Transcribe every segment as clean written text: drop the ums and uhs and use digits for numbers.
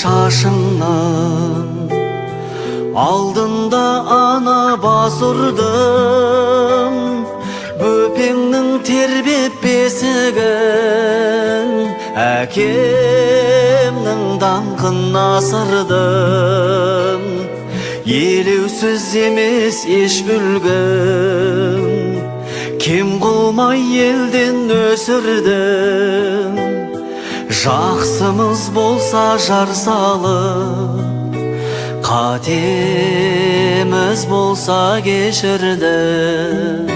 шашыңнан, алдында ана бас ұрдым, бөпеңнің тербеп бесігін, әкемнің даңқын асырдым. Елеусіз емес еш үлгім, кем қылмай елден өсірдім. Жақсымыз болса жар салып, қатеміз болса кешірдім.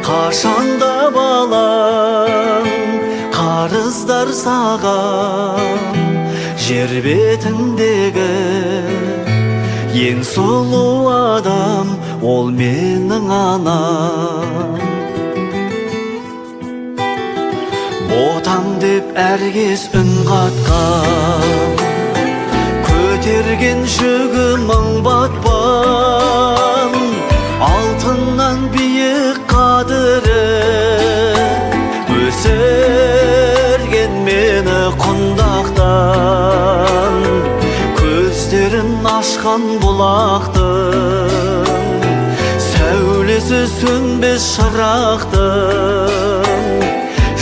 Қашанда балам қарыздар саған, жер бетіндегі ең сұлу адам ол менің анам. Ботам деп әркез үн қатқан, көтерген жүгі мың батпан. Алтыннан биік қадірі, өсірген мені құндақтан. Көздерін ашқан бұлақтың, сәулесі сөнбес шырақтың.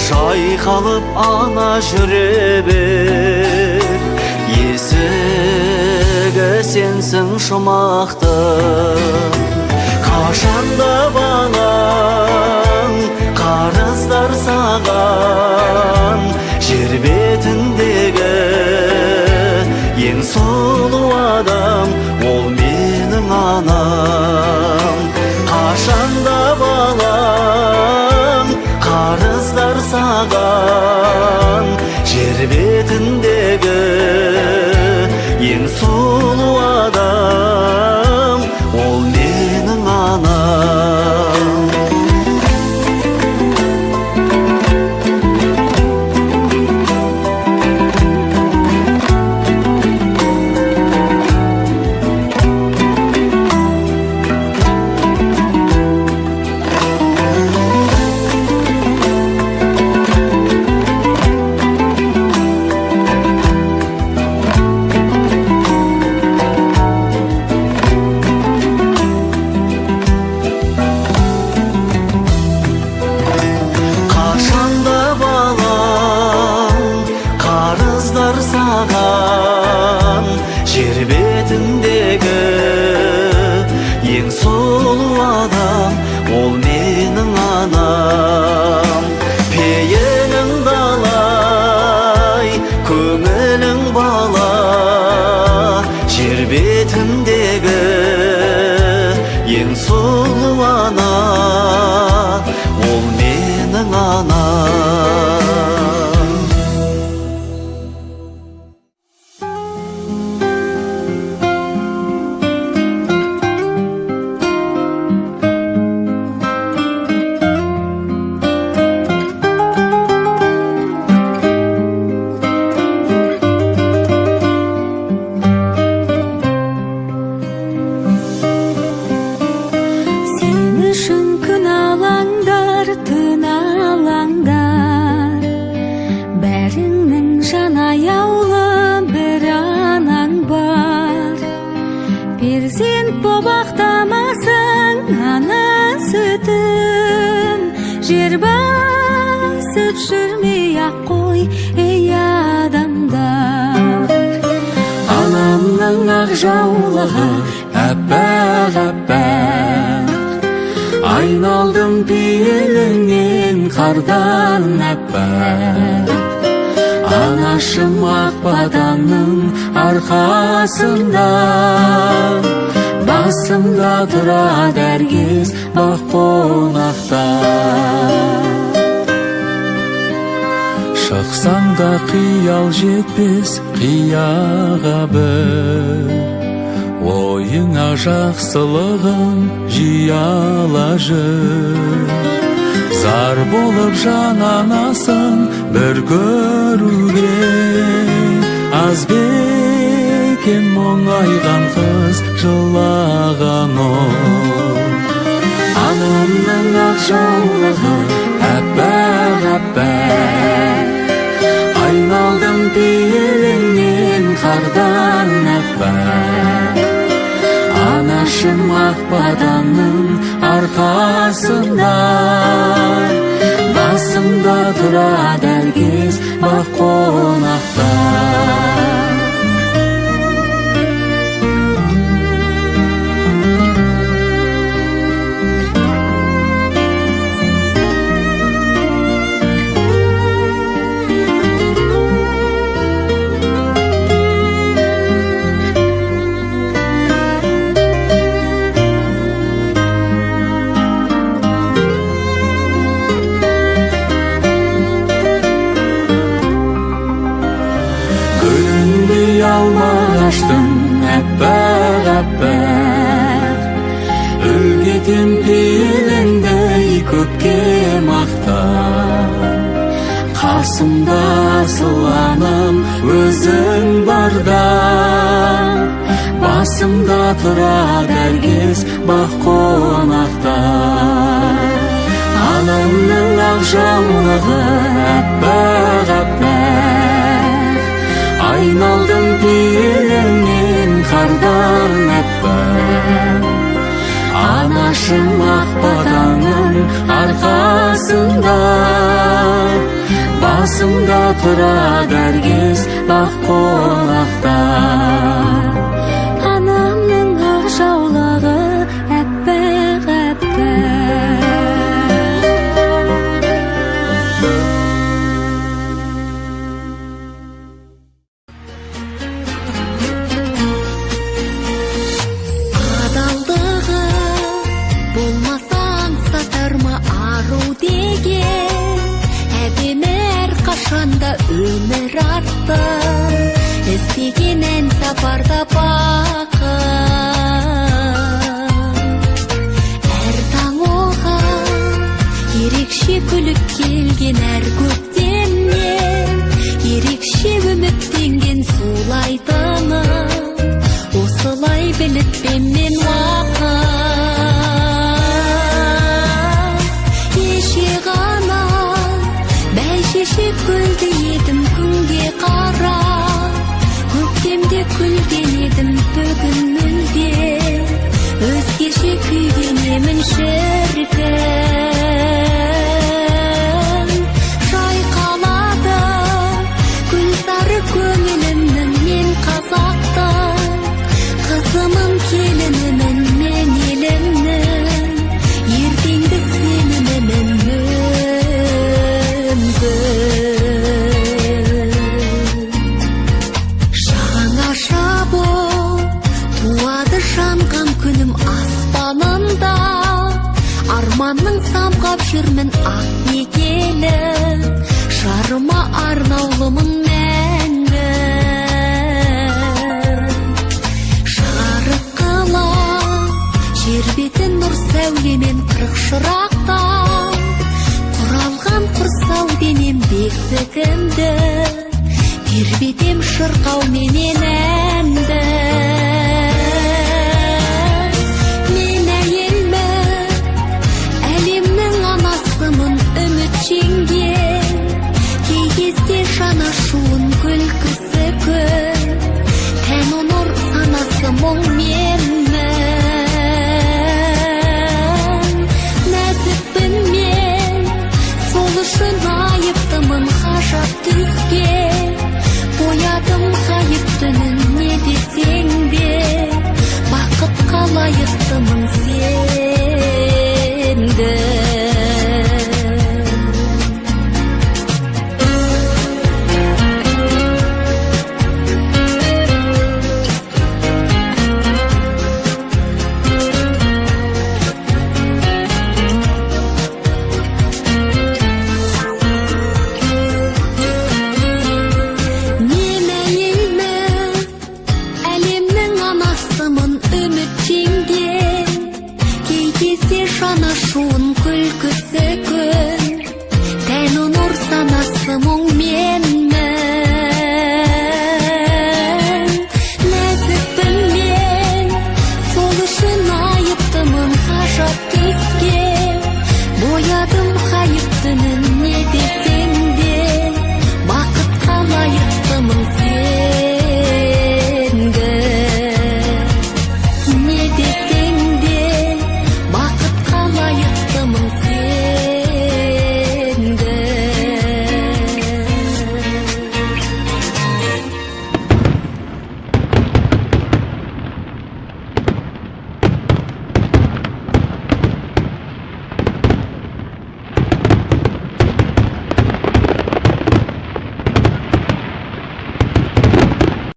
Жайқалып ана жүре бер, есігі сенсің жұмақтың. Қашанда балаң қарыздар саған, жер бетіндегі ең сұлу адам ол менің анам. Қашанда балаң қарыздар саған, жер бетіндегі ең сұлу адам ол менің анам. Жер бетіндегі ең сұлу адам ол менің анам. Пейілің далай, көңілің бала, жер бетіндегі ең сұлу ана ол менің анам. Перзент боп ақтамасың ана сүтін, жер басып жүрмей ақ қой ей адамдар. Анамның ақ жаулығы әппақ-әппақ, айналдым пейіліңнен қардан әппақ. Анашым ақ батанның арқасында, басымда тұрады әркез бақ қонақта. Шықсаң да қиял жетпес қияға бір, ойыңа жақсылығын жияла жүр. Зар болып жан анасын бір көруге, аз бекен мұңайған қыз жылаған ол. Анамның ақ жаулығы әппақ-әппақ, айналдым пейіліңнен қардан батаңның арқасында. Басымда тұрады әркез бақ қонақта. Almaştım әппақ-әппақ, үлгетем пейіліңдей көпке мақтап. Қасымда асыланым өзің барда, басымда тұрады әркез бақ қонақта. Анамның ақ жаулығы әппақ-әппақ, айналдым пейіліңнен қардан әппақ. Анашым ақ батаңның арқасында, басымда тұрады әркез бақ қонақта. Анамның ақ жаулығы әппақ-әппақ. Өмір атты іздегенен сапарда бақыт. Әр таң оған ерекше күліп келген, әр көктемнен ерекше үміттенген сулайтыным. Осылай біліп мен уақыт. Еше ғана бәйшешек гүлді едім күнге қарап, көктемде күлген едім бүгін мүлде өзгеше күйгенемін шіркін. Жайқалады гүлзары көңілімнің, мен қазақтың қызымын, келінімін мен елімнің, ертеңді сенімімін жаңа шабыл туады жанған күнім аспанында. Арманның самғап жүрмін ақ некелі, жарыма арнаулымын мәңгі. Жарық қылып жер бетін нұр сәулемен қырық шырақта, құралған құрсау денем бесігімді, тербетем шырқау менен әнді. Мен әйелмін, әлемнің анасымын, үміт жеңген, кей кезде жанашуын күлкісі күн, тәні нұр санасы мұң менмін. Нәзікпін мен, сол үшін айыптымын ғажап түске, боядым ғайып түнін не десең де, бақытқа лайықтымын сенді. Жанашуын күлкісі күн, тәні нұр санасы мұң менмін. Нәзікпін мен, сол үшін айыптымын ғажап түске, боядым